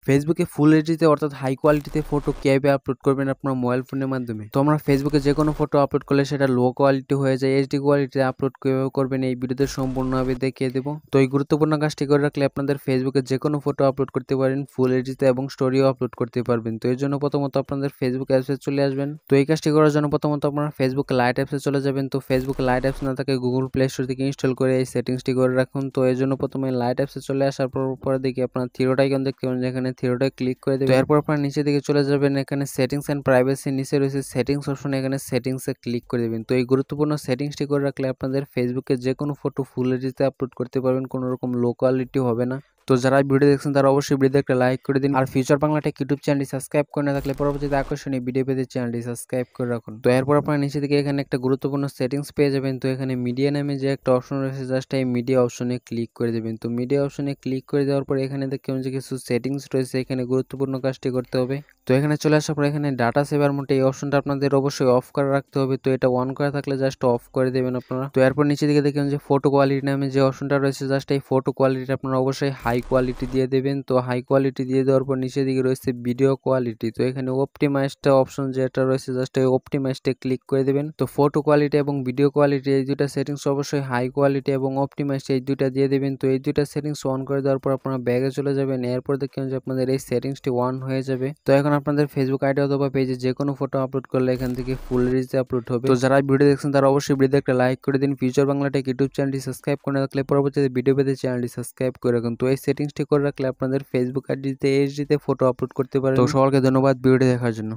ফেসবুকে ফুল এইচডিতে অর্থাৎ হাই কোয়ালিটিতে ফটো কিভাবে আপলোড করবেন আপনার মোবাইল ফোনের মাধ্যমে। তো আমরা ফেসবুকে যে কোনো ফটো আপলোড করলে সেটা লো কোয়ালিটি হয়ে যায়, এইচডি কোয়ালিটিতে আপলোড কিভাবে করবেন এই ভিডিওতে সম্পূর্ণভাবে দেখিয়ে দেবো। তো এই গুরুত্বপূর্ণ কাজটি করে রাখলে আপনাদের ফেসবুকে যে কোনো ফটো আপলোড করতে পারেন ফুল এইচডিতে এবং স্টোরিও আপলোড করতে পারবেন। তো এর জন্য প্রথমত আপনাদের ফেসবুক অ্যাপসে চলে আসবেন। তো এই কাজটি করার জন্য প্রথমত আপনারা ফেসবুক লাইট অ্যাপসে চলে যাবেন। তো ফেসবুক লাইট অ্যাপস না থাকে গুগল প্লে স্টোর থেকে ইনস্টল করে এই সেটিংসটি করে রাখুন। তো এর জন্য প্রথমে লাইট অ্যাপসে চলে আসার পরে দেখি আপনার থ্রিডট আইকন দেখতে পাবেন, যেখানে থ্রিডটে ক্লিক করে দেবেন। এরপর আপনার নিচে দিকে চলে যাবেন, এখানে সেটিংস এন্ড প্রাইভেসি নিচে রয়েছে সেটিংস অপশন, এখানে সেটিংসে ক্লিক করে দেবেন। তো এই গুরুত্বপূর্ণ সেটিংসটি করে রাখলে আপনাদের ফেসবুকে যে কোনো ফটো ফুল এইচডিতে আপলোড করতে পারবেন, কোনো রকম লো কোয়ালিটি হবে না। তো যারা ভিডিও দেখছেন তারা অবশ্যই ভিডিওতে একটা লাইক করে দিন, আর ফিউচার বাংলা টেক ইউটিউব চ্যানেলটি সাবস্ক্রাইব করে না থাকলে পরবর্তীতে আকর্ষণীয় ভিডিও পেতে চ্যানেলটি সাবস্ক্রাইব করে রাখুন। তো এরপর আপনার নিচে দিকে এখানে একটা গুরুত্বপূর্ণ সেটিংস পেয়ে যাবেন। তো এখানে মিডিয়া নামে যে একটা অপশন রয়েছে, জাস্ট এই মিডিয়া অপশনে ক্লিক করে দেবেন। তো মিডিয়া অপশনে ক্লিক করে দেওয়ার পর এখানে দেখবেন যে কিছু সেটিংস রয়েছে, এখানে গুরুত্বপূর্ণ কাজটি করতে হবে। তো এখানে চলে আসার পর এখানে ডাটা সেভার মোডে এই অপশনটা আপনাদের অবশ্যই অফ করে রাখতে হবে। তো এটা অন করা থাকলে জাস্ট অফ করে দেবেন আপনারা। তো এরপর নিচে দিকে দেখবেন যে ফটো কোয়ালিটি নামে যে অপশনটা রয়েছে, জাস্ট এই ফটো কোয়ালিটি আপনারা অবশ্যই হাই কোয়ালিটি দিয়ে দেবেন। তো হাই কোয়ালিটি দিয়ে দেওয়ার পর নিচের দিকে রয়েছে ভিডিও কোয়ালিটি। তো এখানে অপটিমাইজটা অপশন যেটা রয়েছে, জাস্ট এই অপটিমাইজটা ক্লিক করে দেবেন। তো ফটো কোয়ালিটি এবং ভিডিও কোয়ালিটি এই দুইটা সেটিংস অবশ্যই হাই কোয়ালিটি এবং অপটিমাইজ এই দুইটা দিয়ে দেবেন। তো এই দুইটা সেটিংস অন করে দেওয়ার পর আপনারা ব্যাগে চলে যাবেন। এরপর দেখবেন যে আপনাদের এই সেটিংসটি অন হয়ে যাবে। তো এখন আপনাদের ফেসবুক আইডি অথবা পেজে যে কোনো ফটো আপলোড করলে এখান থেকে ফুল এইচডি আপলোড হবে। তো যারা ভিডিও দেখছেন তারা অবশ্যই ভিডিওতে একটা লাইক করে দিন, ফিউচার বাংলা টেক ইউটিউব চ্যানেলটি সাবস্ক্রাইব করে রাখলে পরবর্তীতে ভিডিও পেতে চ্যানেলটি সাবস্ক্রাইব করে রাখুন। তো এই সেটিংসটি করে রাখলে আপনাদের ফেসবুক আইডিতে এইচডিতে ফটো আপলোড করতে পারেন। তো সকলকে ধন্যবাদ ভিডিওটি দেখার জন্য।